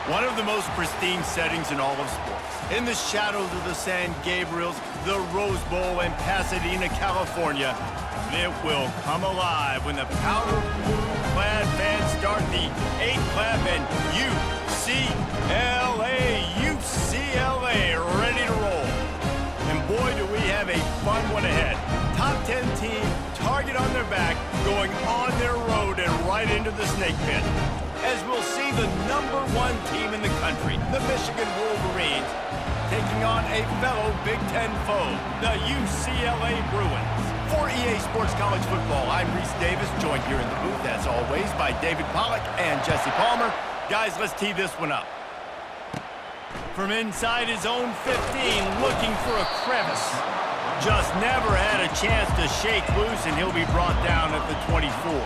One of the most pristine settings in all of sports. In the shadows of the San Gabriels, the Rose Bowl in Pasadena, California, it will come alive when the powder blue-clad fans start the 8 clap and UCLA, ready to roll. And boy, do we have a fun one ahead. Top 10 team, target on their back, going on their road and right into the snake pit. As we'll see the #1 team in the country, the Michigan Wolverines, taking on a fellow Big Ten foe, the UCLA Bruins. For EA Sports College Football, I'm Reese Davis, joined here in the booth, as always, by David Pollack and Jesse Palmer. Guys, let's tee this one up. From inside his own 15, looking for a crevice. Just never had a chance to shake loose, and he'll be brought down at the 24.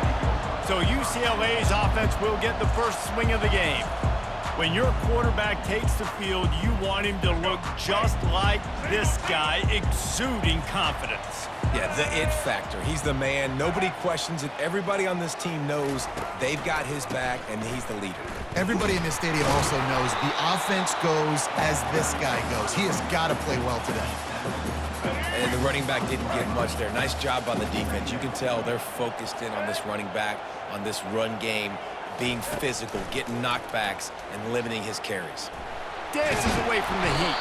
So UCLA's offense will get the first swing of the game. When your quarterback takes the field, you want him to look just like this guy, exuding confidence. Yeah, the it factor. He's the man. Nobody questions it. Everybody on this team knows they've got his back, and he's the leader. Everybody in this stadium also knows the offense goes as this guy goes. He has got to play well today. And the running back didn't get much there. Nice job on the defense. You can tell they're focused in on this running back, on this run game, being physical, getting knockbacks, and limiting his carries. Dances away from the heat.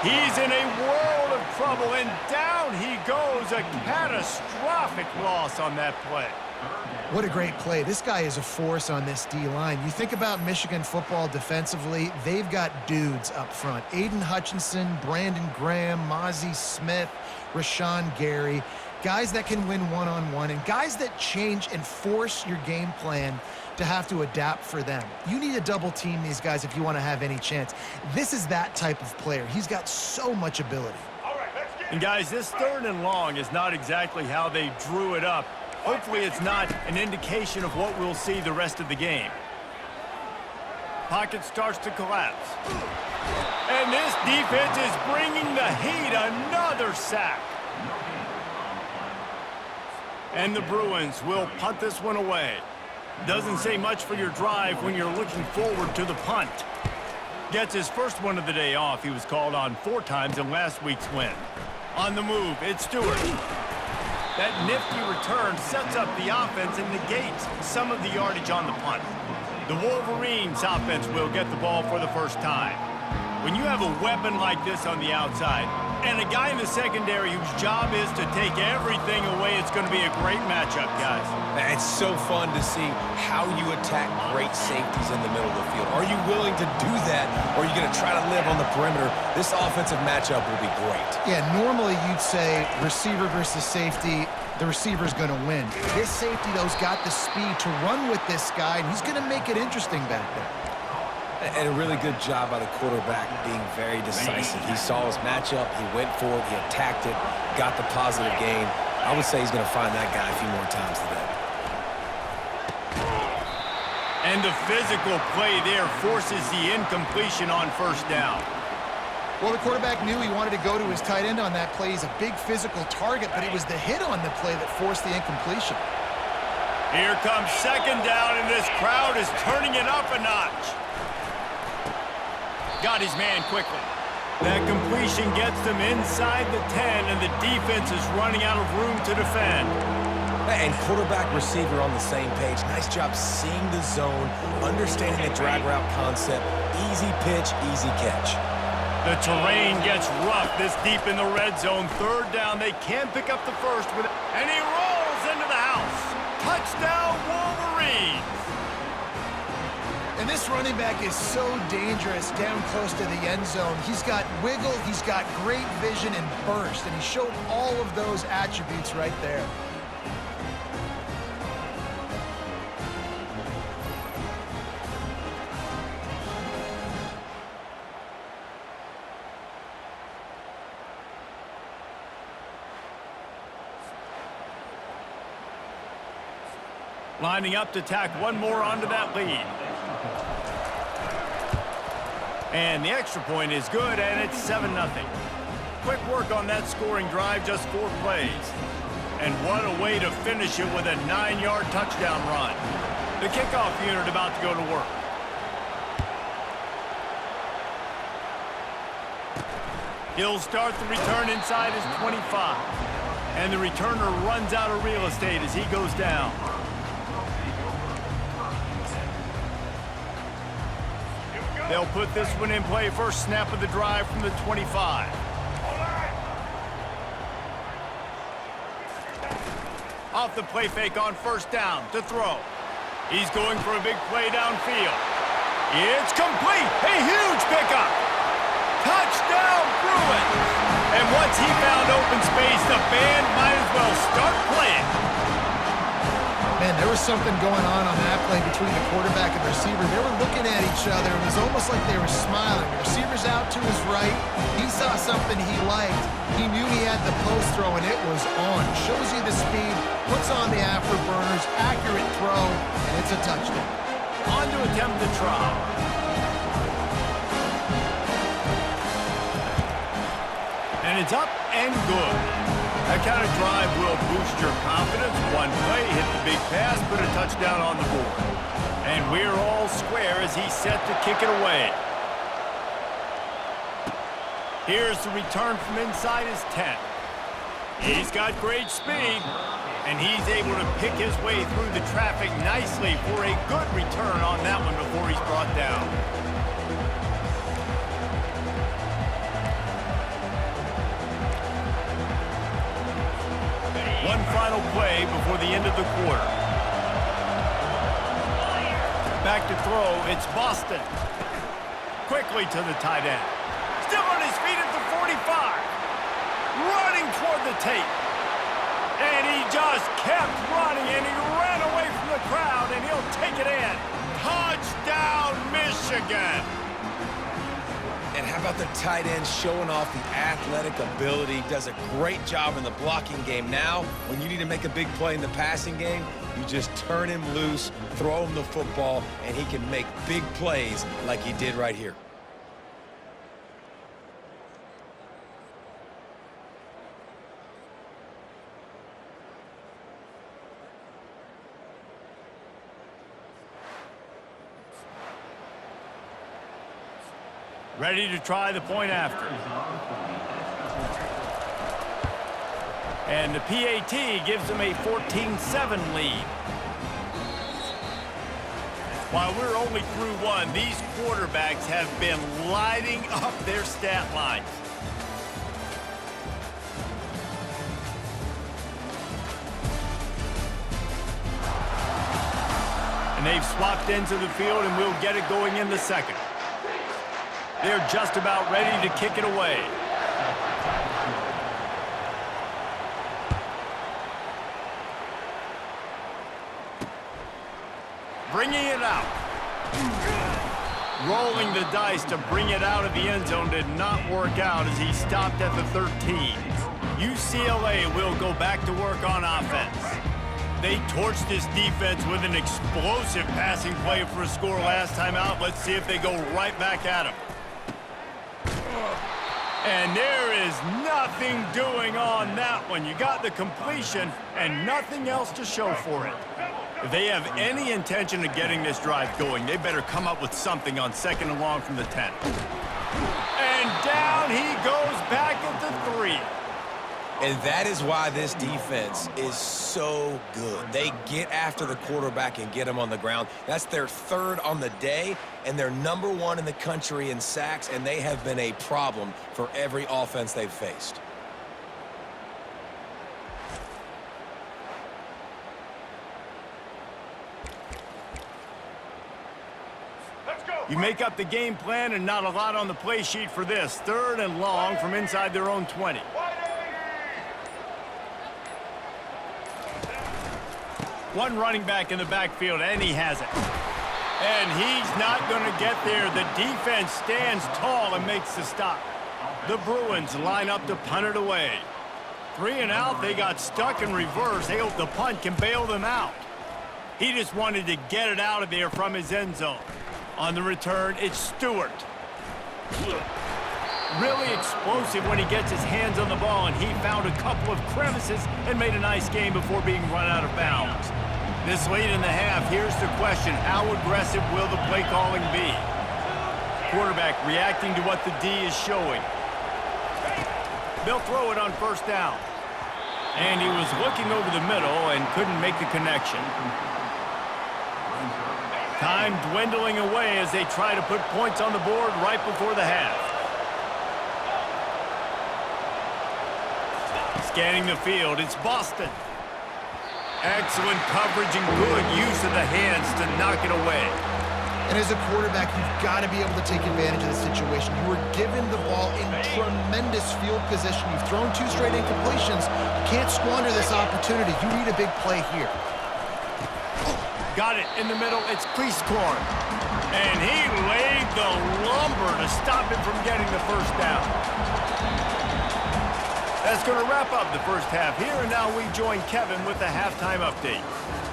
He's in a world of trouble, and down he goes. A catastrophic loss on that play. What a great play. This guy is a force on this D-line. You think about Michigan football defensively, they've got dudes up front. Aiden Hutchinson, Brandon Graham, Mozzie Smith, Rashawn Gary. Guys that can win one-on-one and guys that change and force your game plan to have to adapt for them. You need to double team these guys if you want to have any chance. This is that type of player. He's got so much ability. And guys, this 3rd and long is not exactly how they drew it up. Hopefully it's not an indication of what we'll see the rest of the game. Pocket starts to collapse. And this defense is bringing the heat. Another sack. And the Bruins will punt this one away. Doesn't say much for your drive when you're looking forward to the punt. Gets his first one of the day off. He was called on 4 times in last week's win. On the move, it's Stewart. That nifty return sets up the offense and negates some of the yardage on the punt. The Wolverines offense will get the ball for the first time. When you have a weapon like this on the outside, and a guy in the secondary whose job is to take everything away, it's going to be a great matchup, guys. It's so fun to see how you attack great safeties in the middle of the field. Are you willing to do that, or are you going to try to live on the perimeter? This offensive matchup will be great. Yeah, normally you'd say receiver versus safety, the receiver's going to win. This safety, though, has got the speed to run with this guy, and he's going to make it interesting back there. And a really good job by the quarterback being very decisive. He saw his matchup, he went for it, he attacked it, got the positive gain. I would say he's going to find that guy a few more times today. And the physical play there forces the incompletion on 1st down. Well, the quarterback knew he wanted to go to his tight end on that play. He's a big physical target, but it was the hit on the play that forced the incompletion. Here comes 2nd down, and this crowd is turning it up a notch. Got his man quickly. That completion gets them inside the 10, and the defense is running out of room to defend. And quarterback receiver on the same page. Nice job seeing the zone, understanding the drag route concept. Easy pitch, easy catch. The terrain gets rough this deep in the red zone. 3rd down, they can pick up the first, and he rolls into the house. Touchdown, Wolverines! And this running back is so dangerous down close to the end zone. He's got wiggle, he's got great vision and burst, and he showed all of those attributes right there. Lining up to tack one more onto that lead. And the extra point is good, and it's 7-0. Quick work on that scoring drive, just 4 plays. And what a way to finish it with a 9-yard touchdown run. The kickoff unit about to go to work. He'll start the return inside his 25. And the returner runs out of real estate as he goes down. They'll put this one in play. First snap of the drive from the 25. Off the play fake on first down to throw. He's going for a big play downfield. It's complete. A huge pickup. Touchdown, Bruins. And once he found open space, the band might as well start playing. Man, there was something going on that play between the quarterback and the receiver. They were looking at each other. It was almost like they were smiling. The receiver's out to his right. He saw something he liked. He knew he had the post throw, and it was on. Shows you the speed, puts on the afterburners, accurate throw, and it's a touchdown. On to attempt the try. And it's up and good. That kind of drive will boost your confidence. One play, hit the big pass, put a touchdown on the board. And we're all square as he's set to kick it away. Here's the return from inside his 10. He's got great speed, and he's able to pick his way through the traffic nicely for a good return on that one before he's brought down. One final play before the end of the quarter. Back to throw, it's Boston. Quickly to the tight end. Still on his feet at the 45. Running toward the tape. And he just kept running, and he ran away from the crowd, and he'll take it in. Touchdown, Michigan! And how about the tight end showing off the athletic ability? Does a great job in the blocking game. Now, when you need to make a big play in the passing game, you just turn him loose, throw him the football, and he can make big plays like he did right here. Ready to try the point after. And the PAT gives them a 14-7 lead. While we're only through one, these quarterbacks have been lighting up their stat lines. And they've swapped ends of the field, and we'll get it going in the second. They're just about ready to kick it away. Bringing it out. Rolling the dice to bring it out of the end zone did not work out as he stopped at the 13. UCLA will go back to work on offense. They torched this defense with an explosive passing play for a score last time out. Let's see if they go right back at him. And there is nothing doing on that one. You got the completion and nothing else to show for it. If they have any intention of getting this drive going, they better come up with something on second and long from the 10. And down he goes back at the 3. And that is why this defense is so good. They get after the quarterback and get him on the ground. That's their third on the day, and they're #1 in the country in sacks, and they have been a problem for every offense they've faced. You make up the game plan and not a lot on the play sheet for this. Third and long from inside their own 20. One running back in the backfield, and he has it. And he's not going to get there. The defense stands tall and makes the stop. The Bruins line up to punt it away. 3 and out, they got stuck in reverse. They hope the punt can bail them out. He just wanted to get it out of there from his end zone. On the return, it's Stewart. Really explosive when he gets his hands on the ball, and he found a couple of crevices and made a nice game before being run out of bounds. This late in the half, here's the question: how aggressive will the play calling be? Quarterback reacting to what the D is showing. They'll throw it on first down. And he was looking over the middle and couldn't make the connection. Time dwindling away as they try to put points on the board right before the half. Scanning the field, it's Boston. Excellent coverage and good use of the hands to knock it away. And as a quarterback, you've got to be able to take advantage of the situation. You were given the ball in tremendous field position. You've thrown 2 straight incompletions. You can't squander this opportunity. You need a big play here. Got it in the middle. It's Cleasecorn. And he laid the lumber to stop him from getting the first down. That's going to wrap up the first half here. And now we join Kevin with the halftime update.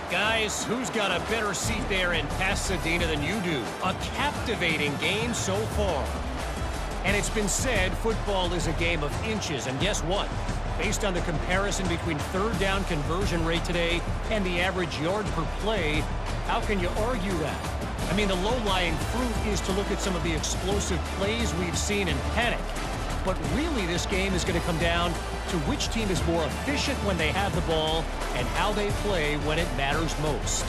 Guys, who's got a better seat there in Pasadena than you do? A captivating game so far. And it's been said football is a game of inches. And guess what? Based on the comparison between third down conversion rate today and the average yard per play, how can you argue that? I mean, the low-lying fruit is to look at some of the explosive plays we've seen in Panic. But really, this game is going to come down to which team is more efficient when they have the ball and how they play when it matters most.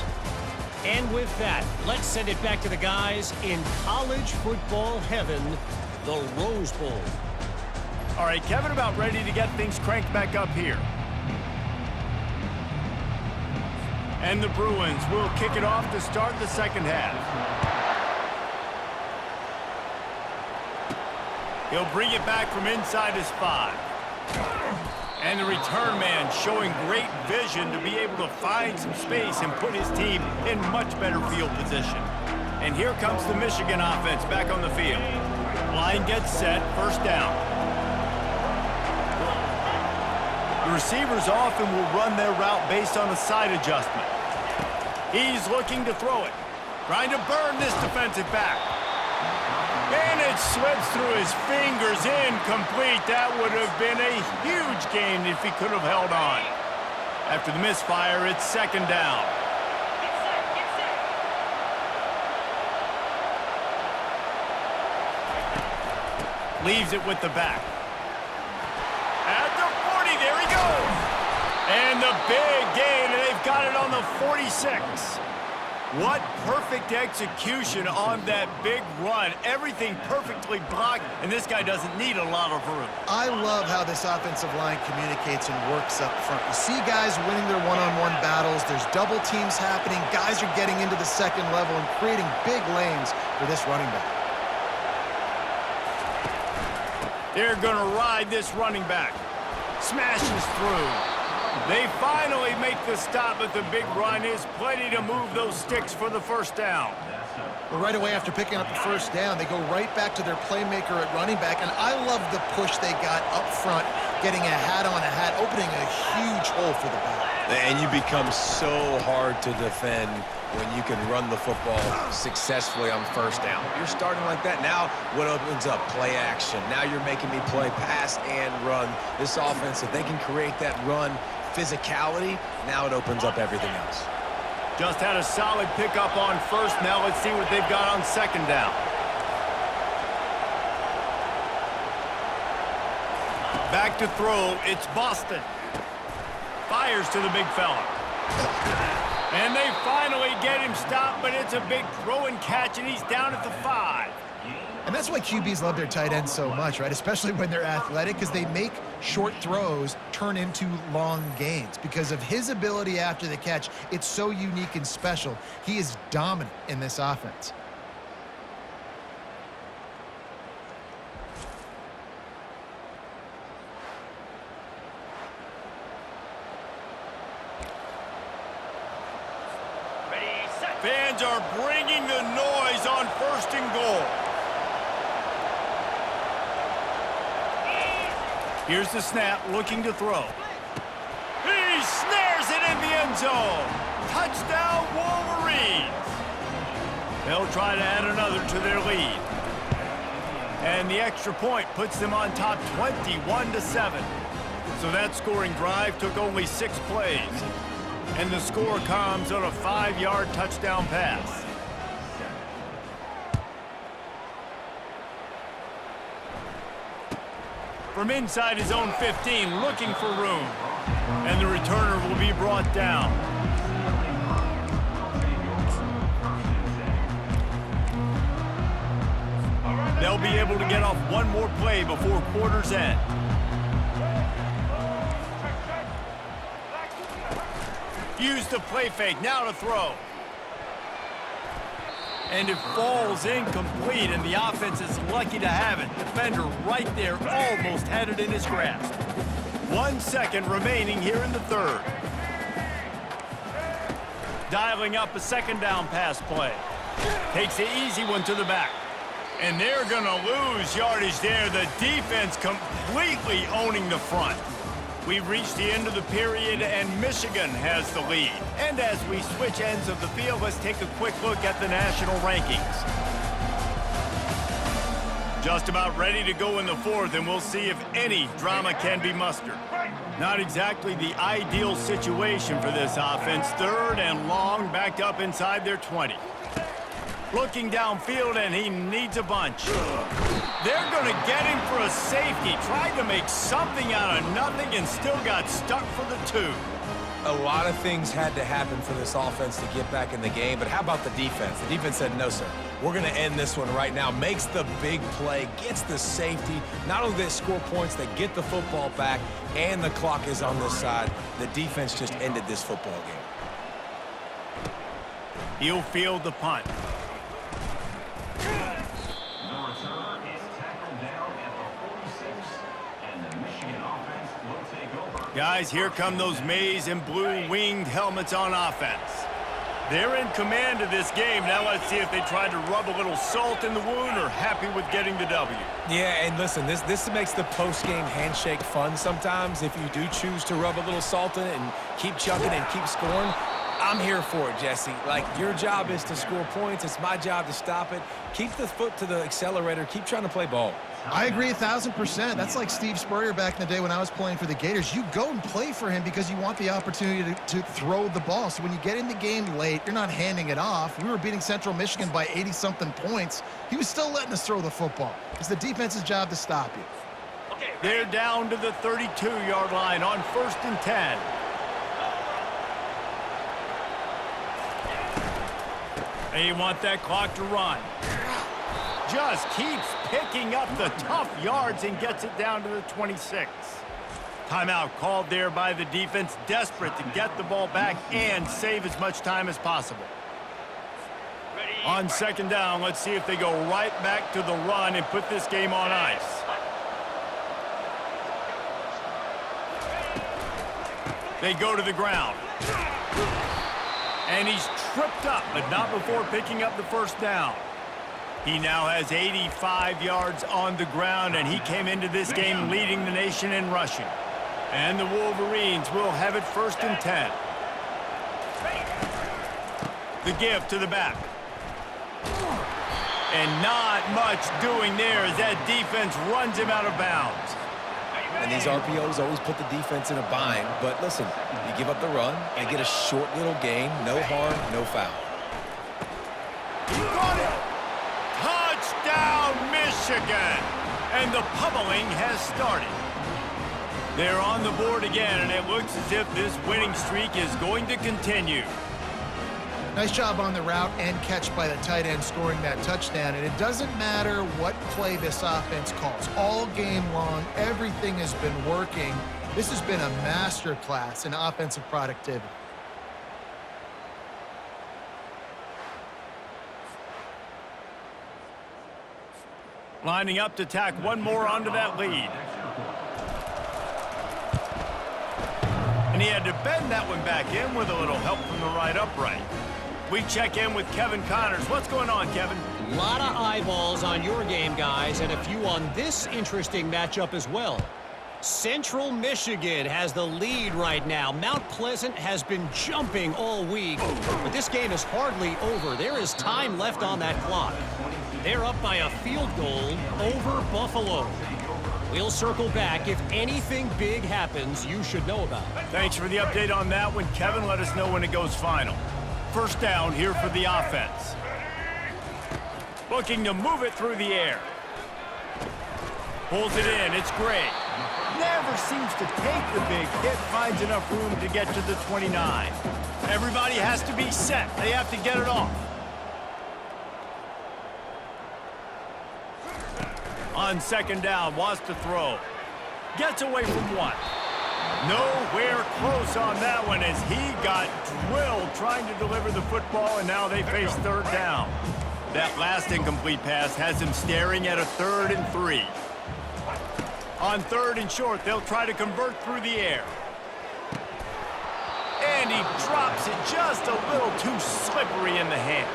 And with that, let's send it back to the guys in college football heaven, the Rose Bowl. All right, Kevin, about ready to get things cranked back up here. And the Bruins will kick it off to start the second half. He'll bring it back from inside his 5. And the return man showing great vision to be able to find some space and put his team in much better field position. And here comes the Michigan offense back on the field. Line gets set, first down. The receivers often will run their route based on a side adjustment. He's looking to throw it. Trying to burn this defensive back. And it slips through his fingers, incomplete. That would have been a huge gain if he could have held on. After the misfire, it's second down. Leaves it with the back. At the 40, there he goes. And the big gain, and they've got it on the 46. What perfect execution on that big run. Everything perfectly blocked, and this guy doesn't need a lot of room. I love how this offensive line communicates and works up front. You see guys winning their one-on-one battles. There's double teams happening. Guys are getting into the second level and creating big lanes for this running back. They're going to ride this running back. Smashes through. They finally make the stop, but the big run is plenty to move those sticks for the first down. Well, right away after picking up the first down, they go right back to their playmaker at running back, and I love the push they got up front, getting a hat on a hat, opening a huge hole for the back. And you become so hard to defend when you can run the football successfully on first down. You're starting like that. Now what opens up? Play action. Now you're making me play pass and run. This offense, if they can create that run physicality, now it opens up everything else. Just had a solid pickup on first. Now let's see what they've got on second down. Back to throw. It's Boston. Fires to the big fella. And they finally get him stopped, but it's a big throw and catch, and he's down at the 5. And that's why QBs love their tight ends so much, right? Especially when they're athletic, because they make short throws turn into long gains. Because of his ability after the catch, it's so unique and special. He is dominant in this offense. Fans are bringing the noise on first and goal. Here's the snap, looking to throw. He snares it in the end zone. Touchdown, Wolverines. They'll try to add another to their lead. And the extra point puts them on top 21-7. So that scoring drive took only 6 plays. And the score comes on a 5-yard touchdown pass. from inside his own 15, looking for room. And the returner will be brought down. They'll be able to get off one more play before quarter's end. Use the play fake, now to throw. And it falls incomplete, and the offense is lucky to have it. Defender right there almost had it in his grasp. 1 second remaining here in the third. Dialing up a second down pass play. Takes the easy one to the back. And they're going to lose yardage there. The defense completely owning the front. We've reached the end of the period, and Michigan has the lead. And as we switch ends of the field, let's take a quick look at the national rankings. Just about ready to go in the fourth, and we'll see if any drama can be mustered. Not exactly the ideal situation for this offense. Third and long, backed up inside their 20. Looking downfield, and he needs a bunch. They're going to get him for a safety. Tried to make something out of nothing and still got stuck for the 2. A lot of things had to happen for this offense to get back in the game, but how about the defense? The defense said, no, sir. We're going to end this one right now. Makes the big play, gets the safety. Not only do they score points, they get the football back, and the clock is on this side. The defense just ended this football game. He'll field the punt. Guys, here come those maize and blue winged helmets on offense. They're in command of this game. Now let's see if they try to rub a little salt in the wound or happy with getting the W. Yeah, and listen, this makes the post-game handshake fun sometimes. If you do choose to rub a little salt in it and keep chucking and keep scoring, I'm here for it, Jesse. Like, your job is to score points. It's my job to stop it. Keep the foot to the accelerator. Keep trying to play ball. I agree 1,000%. That's like Steve Spurrier back in the day when I was playing for the Gators. You go and play for him because you want the opportunity to throw the ball. So when you get in the game late, you're not handing it off. We were beating Central Michigan by 80-something points. He was still letting us throw the football. It's the defense's job to stop you. They're down to the 32-yard line on 1st and 10. They want that clock to run. Just keeps picking up the tough yards and gets it down to the 26. Timeout called there by the defense, desperate to get the ball back and save as much time as possible. On 2nd down, let's see if they go right back to the run and put this game on ice. They go to the ground. And he's tripped up, but not before picking up the 1st down. He now has 85 yards on the ground, and he came into this game leading the nation in rushing. And the Wolverines will have it 1st and 10. The give to the back. And not much doing there as that defense runs him out of bounds. And these RPOs always put the defense in a bind. But listen, you give up the run, they get a short little gain, no harm, no foul. He got it! Touchdown, Michigan! And the pummeling has started. They're on the board again, and it looks as if this winning streak is going to continue. Nice job on the route and catch by the tight end scoring that touchdown. And it doesn't matter what play this offense calls. All game long, everything has been working. This has been a masterclass in offensive productivity. Lining up to tack one more onto that lead. And he had to bend that one back in with a little help from the right upright. We check in with Kevin Connors. What's going on, Kevin? A lot of eyeballs on your game, guys, and a few on this interesting matchup as well. Central Michigan has the lead right now. Mount Pleasant has been jumping all week, but this game is hardly over. There is time left on that clock. They're up by a field goal over Buffalo. We'll circle back. If anything big happens, you should know about it. Thanks for the update on that one, Kevin. Let us know when it goes final. 1st down here for the offense. Looking to move it through the air. Pulls it in. It's great. never seems to take the big hit, finds enough room to get to the 29. Everybody has to be set. They have to get it off. On second down, wants to throw. Gets away from one. Nowhere close on that one as he got drilled trying to deliver the football, and now they face third down. That last incomplete pass has him staring at a 3rd and 3. On 3rd and short, they'll try to convert through the air. And he drops it just a little too slippery in the hands.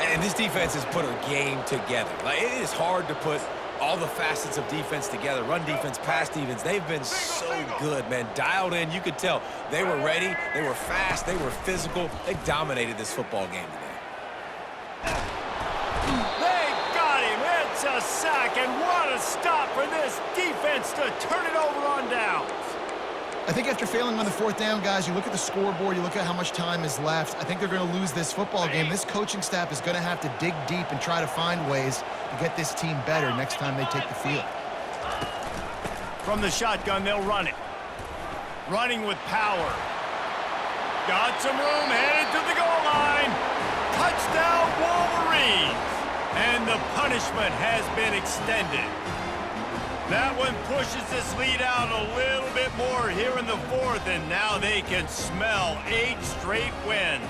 And this defense has put a game together. Like, it is hard to put all the facets of defense together. Run defense, pass defense, they've been so good, man. Dialed in, you could tell. They were ready, they were fast, they were physical. They dominated this football game today. They got him. It's a sack, and what a stop for this defense to turn it over on downs. I think after failing on the 4th down, guys, you look at the scoreboard, you look at how much time is left. I think they're going to lose this football game. This coaching staff is going to have to dig deep and try to find ways to get this team better next time they take the field. From the shotgun, they'll run it. Running with power. Got some room, headed to the goal line. Touchdown, Wolverines. And the punishment has been extended. That one pushes this lead out a little bit more here in the 4th, and now they can smell 8 straight wins.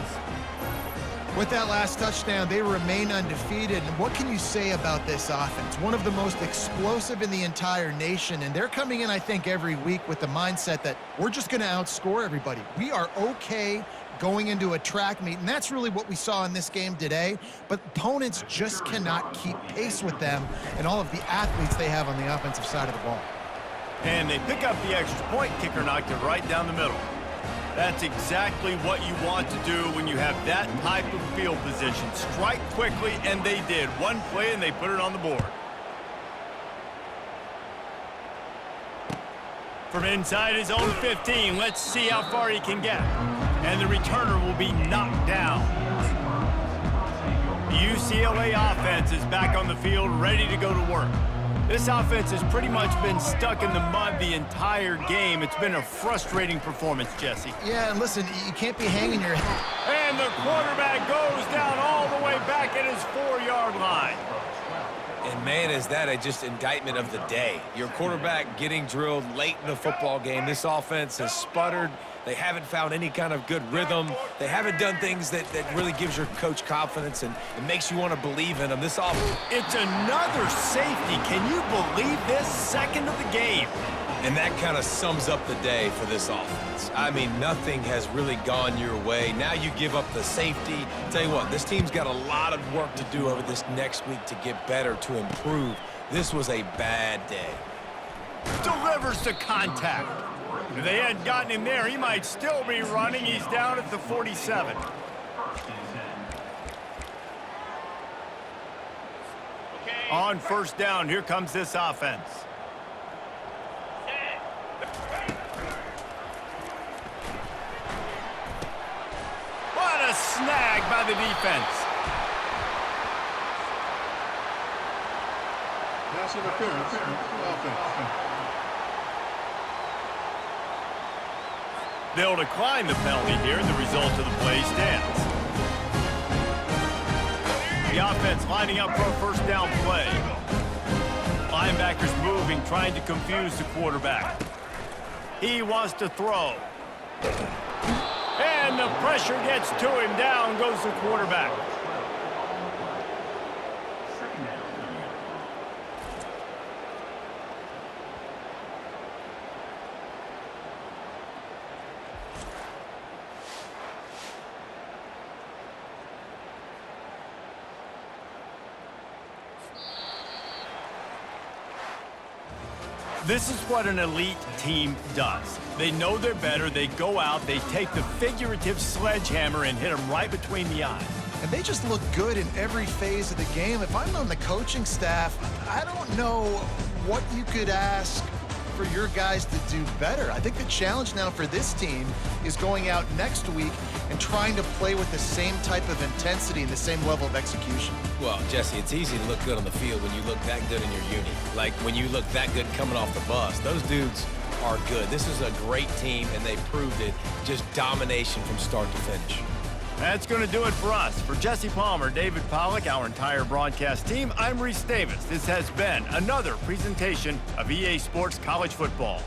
With that last touchdown, they remain undefeated. And what can you say about this offense? One of the most explosive in the entire nation, and they're coming in, I think, every week with the mindset that we're just going to outscore everybody. We are okay going into a track meet, and that's really what we saw in this game today. But opponents just cannot keep pace with them and all of the athletes they have on the offensive side of the ball. And they pick up the extra point. Kicker knocked it right down the middle. That's exactly what you want to do when you have that type of field position. Strike quickly, and they did. One play, and they put it on the board. From inside his own 15, let's see how far he can get. And the returner will be knocked down. The UCLA offense is back on the field, ready to go to work. This offense has pretty much been stuck in the mud the entire game. It's been a frustrating performance, Jesse. Yeah, and listen, you can't be hanging your head. And the quarterback goes down all the way back at his 4-yard line. And man, is that a just indictment of the day. Your quarterback getting drilled late in the football game. This offense has sputtered. They haven't found any kind of good rhythm. They haven't done things that really gives your coach confidence and it makes you want to believe in them. This offense. It's another safety. Can you believe this? Second of the game. And that kind of sums up the day for this offense. I mean, nothing has really gone your way. Now you give up the safety. Tell you what, this team's got a lot of work to do over this next week to get better, to improve. This was a bad day. Delivers the contact. If they hadn't gotten him there, he might still be running. He's down at the 47. On first down, here comes this offense. What a snag by the defense. Pass interference, offense. They'll decline the penalty here, and the result of the play stands. The offense lining up for a first down play. Linebackers moving, trying to confuse the quarterback. He wants to throw. And the pressure gets to him. Down goes the quarterback. This is what an elite team does. They know they're better. They go out, they take the figurative sledgehammer and hit them right between the eyes. And they just look good in every phase of the game. If I'm on the coaching staff, I don't know what you could ask for your guys to do better. I think the challenge now for this team is going out next week and trying to play with the same type of intensity and the same level of execution. Well, Jesse, it's easy to look good on the field when you look that good in your uni. Like when you look that good coming off the bus. Those dudes are good. This is a great team, and they proved it. Just domination from start to finish. That's going to do it for us. For Jesse Palmer, David Pollack, our entire broadcast team, I'm Reese Davis. This has been another presentation of EA Sports College Football.